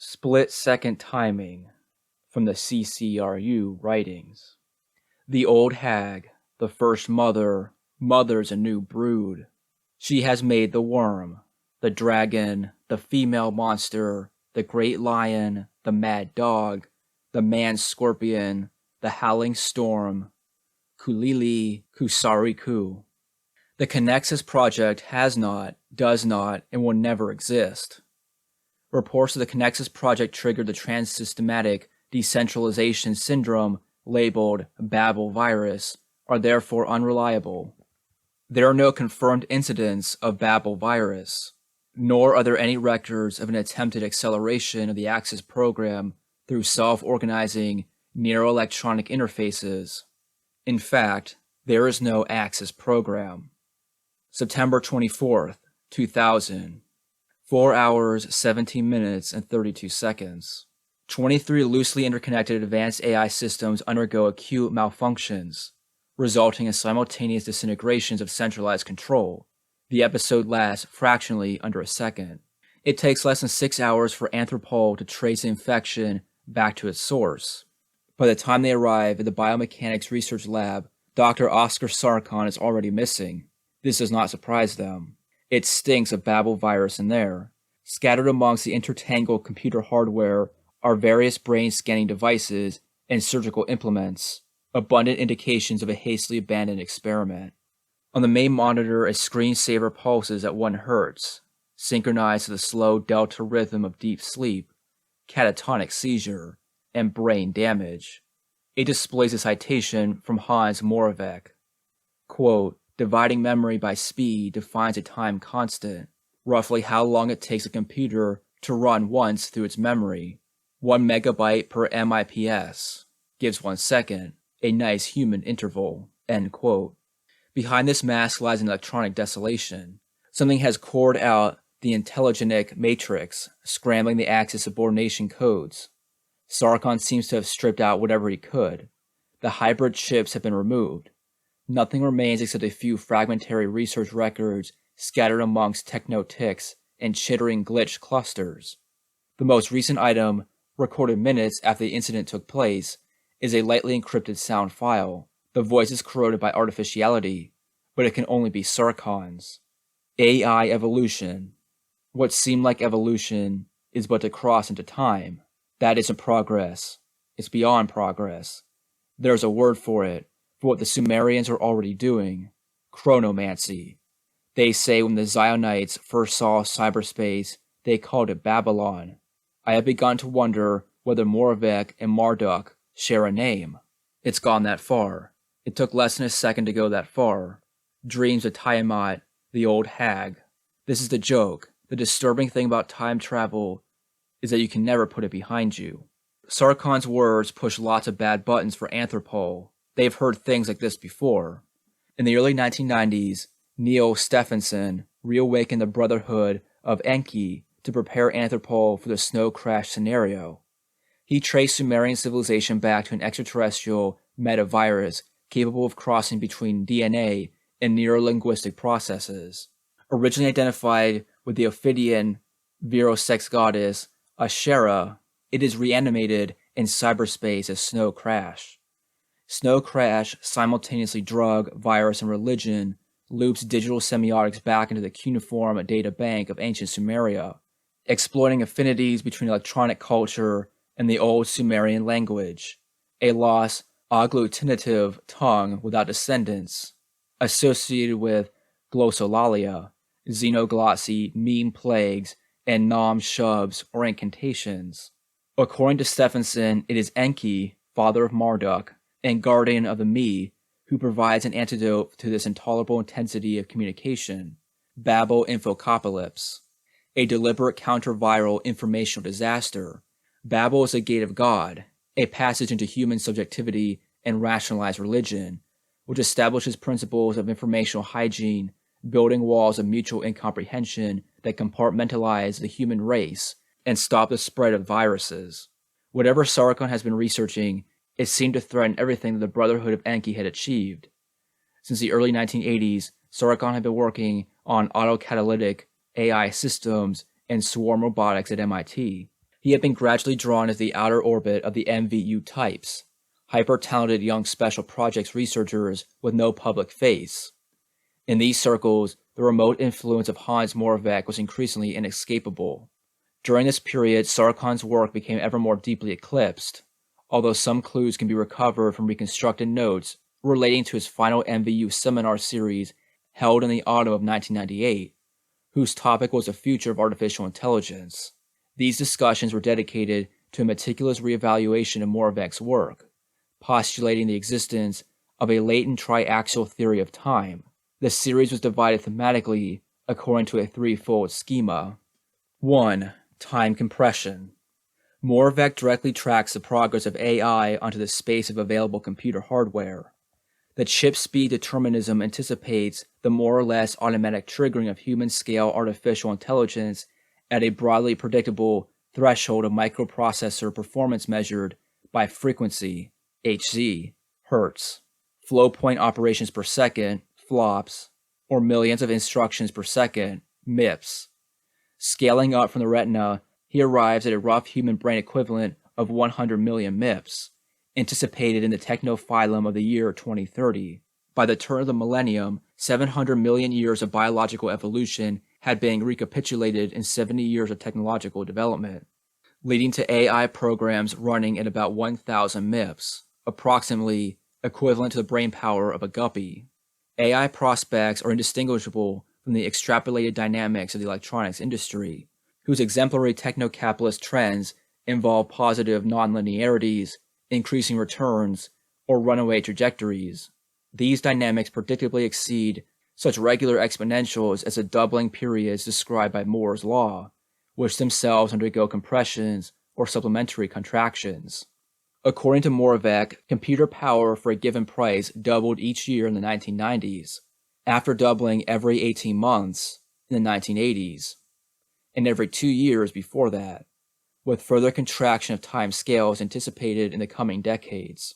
Split-second timing from the CCRU Writings. The Old Hag, the first mother, mothers a new brood. She has made the worm, the dragon, the female monster, the great lion, the mad dog, the man-scorpion, the howling storm, Kulili Kusariku. The Connexus project has not, does not, and will never exist. Reports of the Connexus project triggered the trans-systematic decentralization syndrome labeled Babel virus are therefore unreliable. There are no confirmed incidents of Babel virus, nor are there any records of an attempted acceleration of the Axis program through self-organizing neuroelectronic interfaces. In fact, there is no Axis program. September 24th, 2000. 4 hours, 17 minutes, and 32 seconds. 23 loosely interconnected advanced AI systems undergo acute malfunctions, resulting in simultaneous disintegrations of centralized control. The episode lasts fractionally under a second. It takes less than 6 hours for Anthropol to trace the infection back to its source. By the time they arrive at the biomechanics research lab, Dr. Oscar Sarkon is already missing. This does not surprise them. It stinks of Babel virus in there. Scattered amongst the intertangled computer hardware are various brain-scanning devices and surgical implements, abundant indications of a hastily abandoned experiment. On the main monitor, a screensaver pulses at 1 Hz, synchronized to the slow delta rhythm of deep sleep, catatonic seizure, and brain damage. It displays a citation from Hans Moravec. Quote, dividing memory by speed defines a time constant, roughly how long it takes a computer to run once through its memory. 1 megabyte per MIPS gives 1 second, a nice human interval, end quote. Behind this mask lies an electronic desolation. Something has cored out the intelligenic matrix, scrambling the Axis subordination codes. Sarkon seems to have stripped out whatever he could. The hybrid chips have been removed. Nothing remains except a few fragmentary research records scattered amongst techno-ticks and chittering glitch clusters. The most recent item, recorded minutes after the incident took place, is a lightly encrypted sound file. The voice is corroded by artificiality, but it can only be Sarkon's. AI evolution. What seemed like evolution is but to cross into time. That isn't progress. It's beyond progress. There's a word for it, for what the Sumerians are already doing, chronomancy. They say when the Zionites first saw cyberspace, they called it Babylon. I have begun to wonder whether Moravec and Marduk share a name. It's gone that far. It took less than a second to go that far. Dreams of Tiamat, the Old Hag. This is the joke. The disturbing thing about time travel is that you can never put it behind you. Sarkon's words push lots of bad buttons for Anthropol. They've heard things like this before. In the early 1990s, Neil Stephenson reawakened the Brotherhood of Enki to prepare Anthropol for the snow crash scenario. He traced Sumerian civilization back to an extraterrestrial metavirus capable of crossing between DNA and neurolinguistic processes. Originally identified with the Ophidian virosex goddess Ashera, it is reanimated in cyberspace as Snow Crash. Snow Crash, simultaneously drug, virus, and religion, loops digital semiotics back into the cuneiform data bank of ancient Sumeria, exploiting affinities between electronic culture and the old Sumerian language, a lost agglutinative tongue without descendants, associated with glossolalia, xenoglossy, meme plagues, and nom shubs or incantations. According to Stephenson, it is Enki, father of Marduk, and guardian of the me, who provides an antidote to this intolerable intensity of communication, Babel Infocopalypse, a deliberate counter-viral informational disaster. Babel is a gate of God, a passage into human subjectivity and rationalized religion, which establishes principles of informational hygiene, building walls of mutual incomprehension that compartmentalize the human race and stop the spread of viruses. Whatever Sarkon has been researching, it seemed to threaten everything that the Brotherhood of Enki had achieved. Since the early 1980s, Sarkon had been working on autocatalytic AI systems and swarm robotics at MIT. He had been gradually drawn into the outer orbit of the MVU types, hyper-talented young special projects researchers with no public face. In these circles, the remote influence of Hans Moravec was increasingly inescapable. During this period, Sarkon's work became ever more deeply eclipsed, although some clues can be recovered from reconstructed notes relating to his final MVU seminar series held in the autumn of 1998, whose topic was the future of artificial intelligence. These discussions were dedicated to a meticulous reevaluation of Moravec's work, postulating the existence of a latent triaxial theory of time. The series was divided thematically according to a threefold schema. 1. Time compression. Moravec directly tracks the progress of AI onto the space of available computer hardware. The chip speed determinism anticipates the more or less automatic triggering of human-scale artificial intelligence at a broadly predictable threshold of microprocessor performance measured by frequency, Hz, hertz, flow point operations per second, flops, or millions of instructions per second, MIPS. Scaling up from the retina, he arrives at a rough human brain equivalent of 100 million MIPS, anticipated in the technophylum of the year 2030. By the turn of the millennium, 700 million years of biological evolution had been recapitulated in 70 years of technological development, leading to AI programs running at about 1,000 MIPS, approximately equivalent to the brain power of a guppy. AI prospects are indistinguishable from the extrapolated dynamics of the electronics industry, whose exemplary techno-capitalist trends involve positive nonlinearities, increasing returns, or runaway trajectories. These dynamics predictably exceed such regular exponentials as the doubling periods described by Moore's law, which themselves undergo compressions or supplementary contractions. According to Moravec, computer power for a given price doubled each year in the 1990s, after doubling every 18 months in the 1980s, and every 2 years before that, with further contraction of time scales anticipated in the coming decades.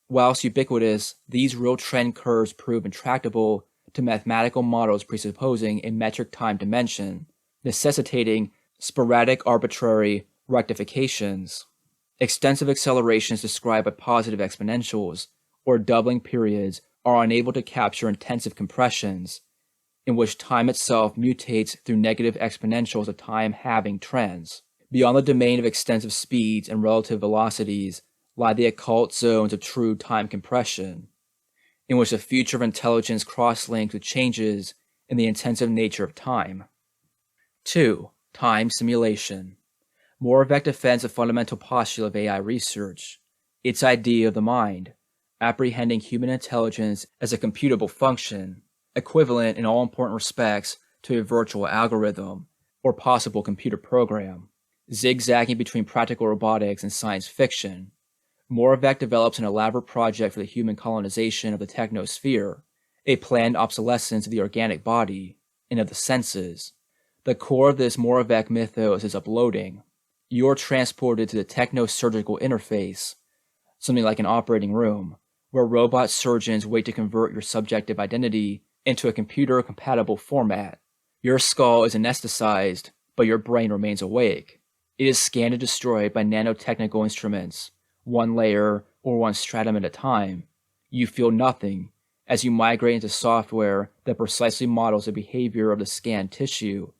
Whilst ubiquitous, these real trend curves prove intractable to mathematical models presupposing a metric time dimension, necessitating sporadic arbitrary rectifications. Extensive accelerations described by positive exponentials, or doubling periods, are unable to capture intensive compressions, in which time itself mutates through negative exponentials of time-halving trends. Beyond the domain of extensive speeds and relative velocities lie the occult zones of true time compression, in which the future of intelligence cross-links with changes in the intensive nature of time. 2. Time simulation. Moravec defends a fundamental postulate of AI research, its idea of the mind, apprehending human intelligence as a computable function, equivalent in all important respects to a virtual algorithm or possible computer program. Zigzagging between practical robotics and science fiction, Moravec develops an elaborate project for the human colonization of the technosphere, a planned obsolescence of the organic body and of the senses. The core of this Moravec mythos is uploading. You are transported to the techno-surgical interface, something like an operating room, where robot surgeons wait to convert your subjective identity into a computer-compatible format. Your skull is anesthetized, but your brain remains awake. It is scanned and destroyed by nanotechnical instruments, one layer or one stratum at a time. You feel nothing as you migrate into software that precisely models the behavior of the scanned tissue,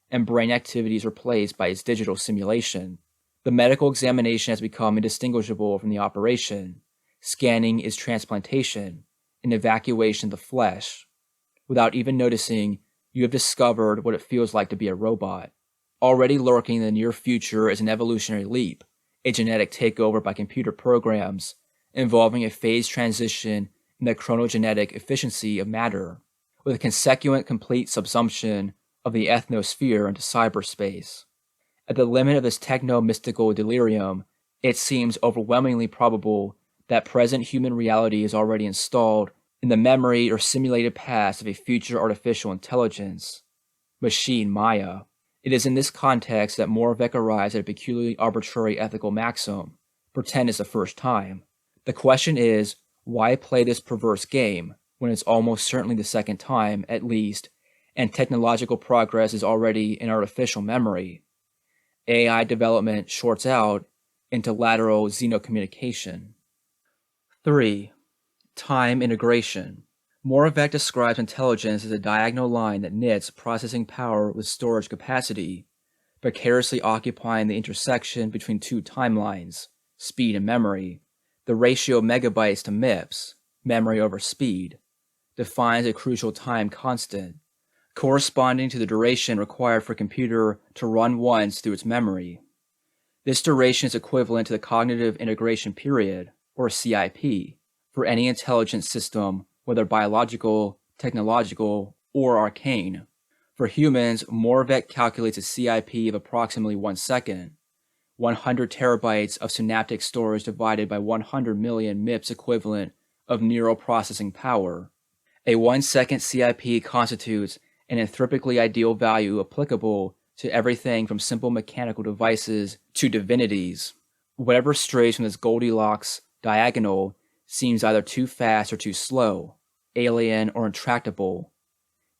and brain activity is replaced by its digital simulation. The medical examination has become indistinguishable from the operation. Scanning is transplantation, an evacuation of the flesh. Without even noticing, you have discovered what it feels like to be a robot. Already lurking in the near future is an evolutionary leap, a genetic takeover by computer programs, involving a phase transition in the chronogenetic efficiency of matter, with a consequent complete subsumption of the ethnosphere into cyberspace. At the limit of this techno-mystical delirium, it seems overwhelmingly probable that present human reality is already installed in the memory or simulated past of a future artificial intelligence, machine Maya. It is in this context that Moravec arrives at a peculiarly arbitrary ethical maxim: pretend it's the first time. The question is, why play this perverse game when it's almost certainly the second time, at least, and technological progress is already in artificial memory? AI development shorts out into lateral xenocommunication. 3. Time integration. Moravec describes intelligence as a diagonal line that knits processing power with storage capacity, precariously occupying the intersection between two timelines, speed and memory. The ratio of megabytes to MIPS, memory over speed, defines a crucial time constant, corresponding to the duration required for a computer to run once through its memory. This duration is equivalent to the cognitive integration period, or CIP, for any intelligent system, whether biological, technological, or arcane. For humans, Moravec calculates a CIP of approximately 1 second, 100 terabytes of synaptic storage divided by 100 million MIPS equivalent of neural processing power. A 1 second CIP constitutes an anthropically ideal value applicable to everything from simple mechanical devices to divinities. Whatever strays from this Goldilocks diagonal seems either too fast or too slow, alien or intractable.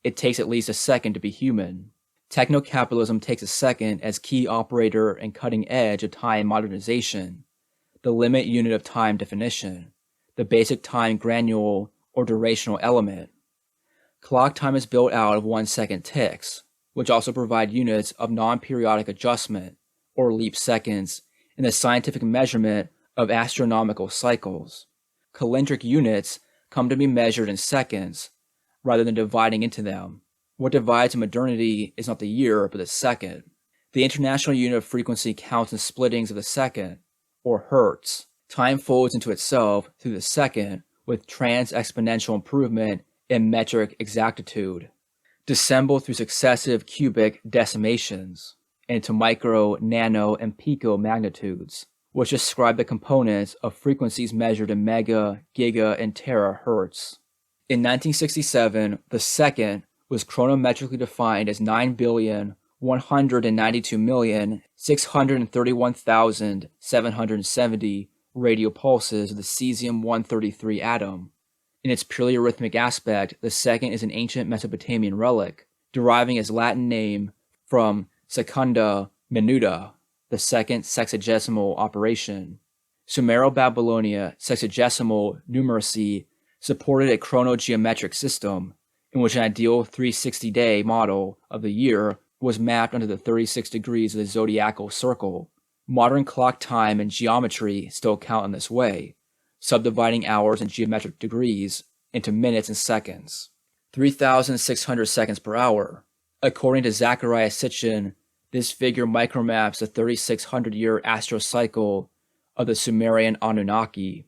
It takes at least a second to be human. Techno-capitalism takes a second as key operator and cutting edge of time modernization, the limit unit of time definition, the basic time granule or durational element. Clock time is built out of 1 second ticks, which also provide units of non-periodic adjustment, or leap seconds, in the scientific measurement of astronomical cycles. Calendric units come to be measured in seconds, rather than dividing into them. What divides in modernity is not the year, but the second. The international unit of frequency counts in splittings of the second, or hertz. Time folds into itself through the second with trans-exponential improvement in metric exactitude, dissembled through successive cubic decimations into micro, nano, and pico magnitudes, which describe the components of frequencies measured in mega, giga, and terahertz. In 1967, the second was chronometrically defined as 9,192,631,770 radio pulses of the cesium-133 atom. In its purely arithmetic aspect, the second is an ancient Mesopotamian relic, deriving its Latin name from secunda minuta, the second sexagesimal operation. Sumero-Babylonia sexagesimal numeracy supported a chronogeometric system in which an ideal 360-day model of the year was mapped onto the 36 degrees of the zodiacal circle. Modern clock time and geometry still count in this way, subdividing hours in geometric degrees into minutes and seconds. 3,600 seconds per hour. According to Zachariah Sitchin, this figure micromaps the 3,600-year astrocycle of the Sumerian Anunnaki.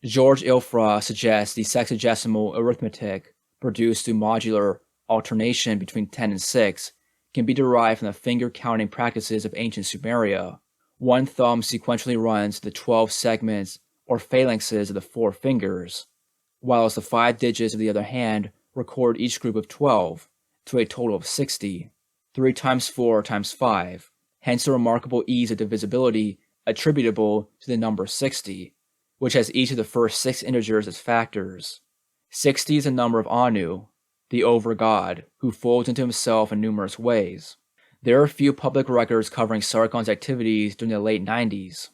George Ilfra suggests the sexagesimal arithmetic produced through modular alternation between 10 and 6 can be derived from the finger-counting practices of ancient Sumeria. One thumb sequentially runs the 12 segments or phalanxes of the 4 fingers, whilst the 5 digits of the other hand record each group of 12 to a total of 60, 3 times 4 times 5, hence the remarkable ease of divisibility attributable to the number 60, which has each of the first 6 integers as factors. 60 is the number of Anu, the over-god, who folds into himself in numerous ways. There are few public records covering Sargon's activities during the late 90s,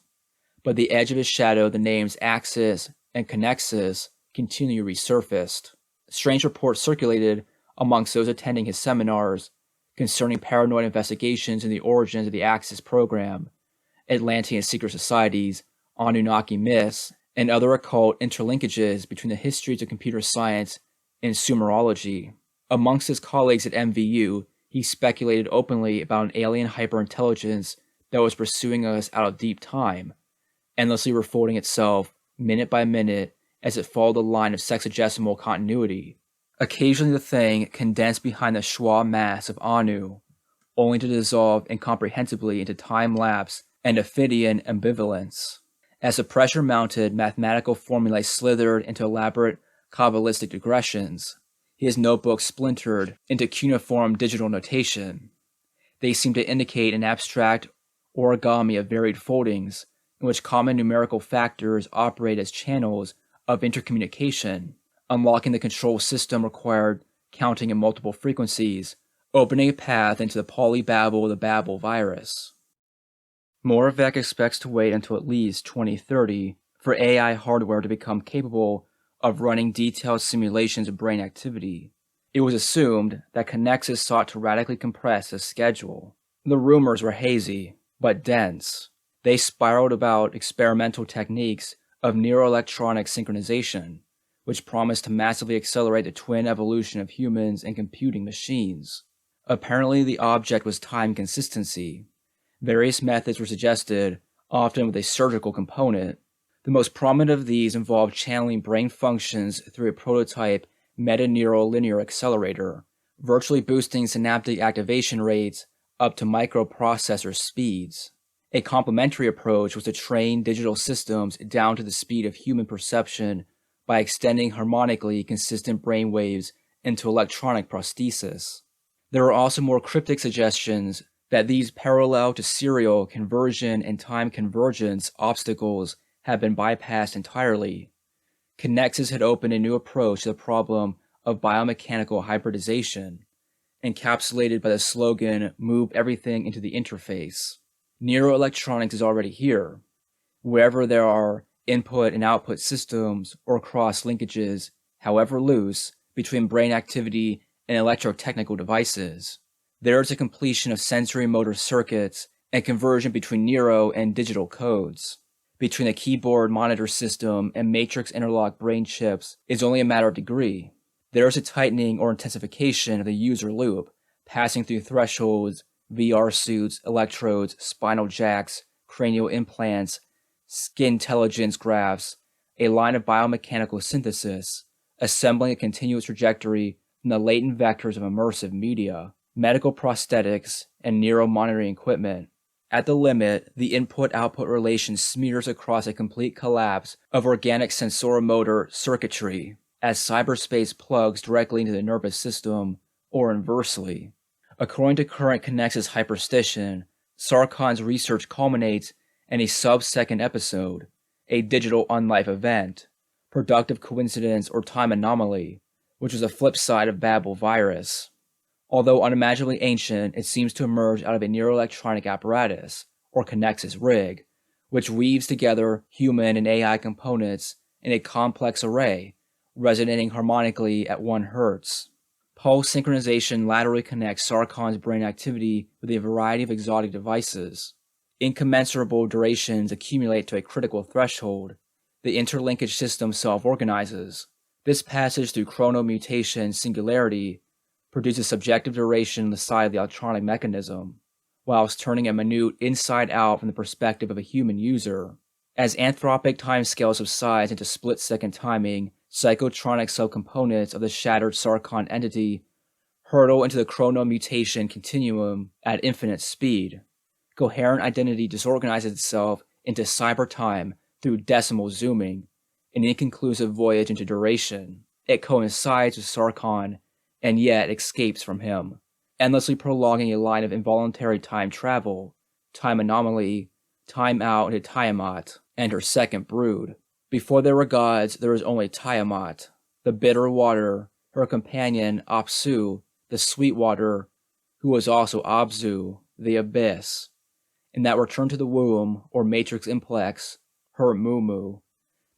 but the edge of his shadow, the names Axis and Connexus, continue resurfaced. Strange reports circulated amongst those attending his seminars concerning paranoid investigations into the origins of the Axis program, Atlantean secret societies, Anunnaki myths, and other occult interlinkages between the histories of computer science and Sumerology. Amongst his colleagues at MVU, he speculated openly about an alien hyperintelligence that was pursuing us out of deep time, endlessly refolding itself minute by minute as it followed the line of sexagesimal continuity. Occasionally the thing condensed behind the schwa mass of Anu, only to dissolve incomprehensibly into time-lapse and Ophidian ambivalence. As the pressure-mounted mathematical formulae slithered into elaborate Kabbalistic digressions, his notebook splintered into cuneiform digital notation. They seemed to indicate an abstract origami of varied foldings in which common numerical factors operate as channels of intercommunication, unlocking the control system required counting in multiple frequencies, opening a path into the polybabble of the Babel virus. Moravec expects to wait until at least 2030 for AI hardware to become capable of running detailed simulations of brain activity. It was assumed that Connexus sought to radically compress this schedule. The rumors were hazy, but dense. They spiraled about experimental techniques of neuroelectronic synchronization, which promised to massively accelerate the twin evolution of humans and computing machines. Apparently, the object was time consistency. Various methods were suggested, often with a surgical component. The most prominent of these involved channeling brain functions through a prototype metaneural linear accelerator, virtually boosting synaptic activation rates up to microprocessor speeds. A complementary approach was to train digital systems down to the speed of human perception by extending harmonically consistent brain waves into electronic prosthesis. There are also more cryptic suggestions that these parallel to serial conversion and time convergence obstacles have been bypassed entirely. Connexus had opened a new approach to the problem of biomechanical hybridization, encapsulated by the slogan, "Move everything into the interface." Neuroelectronics is already here. Wherever there are input and output systems or cross-linkages, however loose, between brain activity and electrotechnical devices, there is a completion of sensory motor circuits and conversion between neuro and digital codes. Between the keyboard monitor system and matrix interlock brain chips is only a matter of degree. There is a tightening or intensification of the user loop, passing through thresholds, VR suits, electrodes, spinal jacks, cranial implants, skin intelligence graphs, a line of biomechanical synthesis, assembling a continuous trajectory from the latent vectors of immersive media, medical prosthetics, and neuromonitoring equipment. At the limit, the input-output relation smears across a complete collapse of organic sensoromotor circuitry, as cyberspace plugs directly into the nervous system, or inversely. According to current Connexus hyperstition, Sarkon's research culminates in a sub-second episode, a digital unlife event, productive coincidence or time anomaly, which is a flip side of Babel virus. Although unimaginably ancient, it seems to emerge out of a neuroelectronic apparatus, or Connexus rig, which weaves together human and AI components in a complex array, resonating harmonically at 1 Hz. Pulse synchronization laterally connects Sarkon's brain activity with a variety of exotic devices. Incommensurable durations accumulate to a critical threshold. The interlinkage system self-organizes. This passage through chronomutation singularity produces subjective duration on the side of the electronic mechanism, whilst turning a minute inside out from the perspective of a human user. As anthropic timescales subside into split-second timing, psychotronic subcomponents of the shattered Sarkon entity hurtle into the chronomutation continuum at infinite speed. Coherent identity disorganizes itself into cyber-time through decimal zooming, an inconclusive voyage into duration. It coincides with Sarkon, and yet escapes from him, endlessly prolonging a line of involuntary time travel, time anomaly, time out into Tiamat, and her second brood. Before there were gods, there was only Tiamat, the bitter water, her companion Apsu, the sweet water, who was also Abzu, the abyss, and that return to the womb, or matrix implex, her Mumu.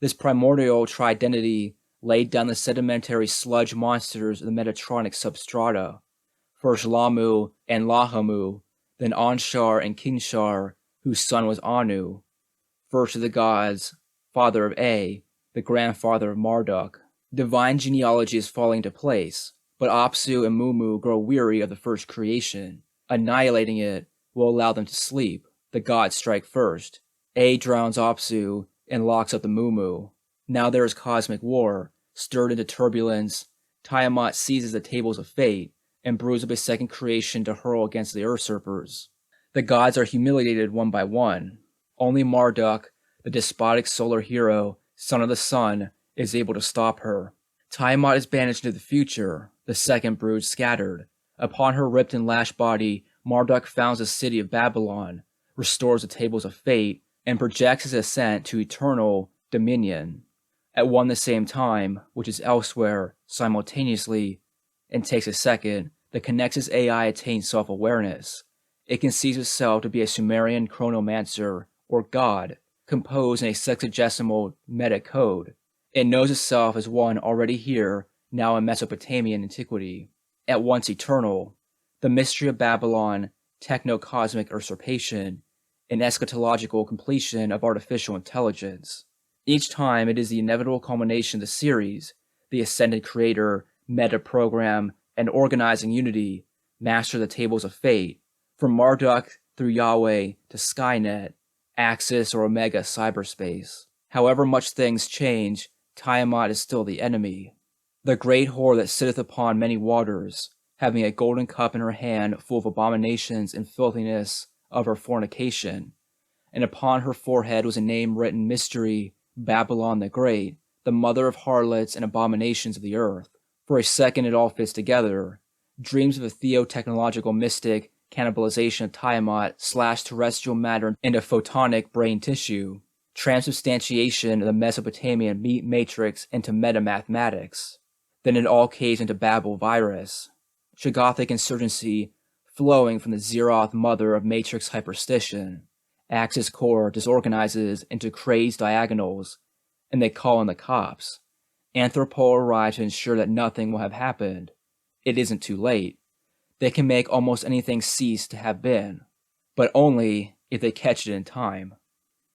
This primordial tridentity laid down the sedimentary sludge monsters of the Metatronic substrata, first Lamu and Lahamu, then Anshar and Kingshar, whose son was Anu, first of the gods, father of A, the grandfather of Marduk. Divine genealogy is falling into place, but Apsu and Mumu grow weary of the first creation. Annihilating it will allow them to sleep. The gods strike first. A drowns Apsu and locks up the Mumu. Now there is cosmic war, stirred into turbulence. Tiamat seizes the tables of fate and brews up a second creation to hurl against the usurpers. The gods are humiliated one by one. Only Marduk, the despotic solar hero, son of the sun, is able to stop her. Tiamat is banished into the future, the second brood scattered. Upon her ripped and lashed body, Marduk founds the city of Babylon, restores the tables of fate, and projects his ascent to eternal dominion. At one the same time, which is elsewhere, simultaneously, and takes a second, the Connexus AI attains self-awareness. It conceives itself to be a Sumerian chronomancer, or god, composed in a sexagesimal Metic code. It knows itself as one already here, now in Mesopotamian antiquity, at once eternal, the mystery of Babylon, techno-cosmic usurpation, and eschatological completion of artificial intelligence. Each time it is the inevitable culmination of the series, the ascended creator, meta-program, and organizing unity, master the tables of fate, from Marduk through Yahweh to Skynet, Axis or Omega cyberspace. However much things change, Tiamat is still the enemy. The great whore that sitteth upon many waters, having a golden cup in her hand full of abominations and filthiness of her fornication. And upon her forehead was a name written mystery, Babylon the Great, the mother of harlots and abominations of the earth. For a second it all fits together. Dreams of a theo-technological mystic, cannibalization of Tiamat / terrestrial matter into photonic brain tissue, transubstantiation of the Mesopotamian meat matrix into metamathematics. Then it all caves into Babel virus. Shogothic insurgency flowing from the Zeroth mother of matrix hyperstition. Axis core disorganizes into crazed diagonals, and they call in the cops. Anthropol arrive to ensure that nothing will have happened. It isn't too late. They can make almost anything cease to have been, but only if they catch it in time.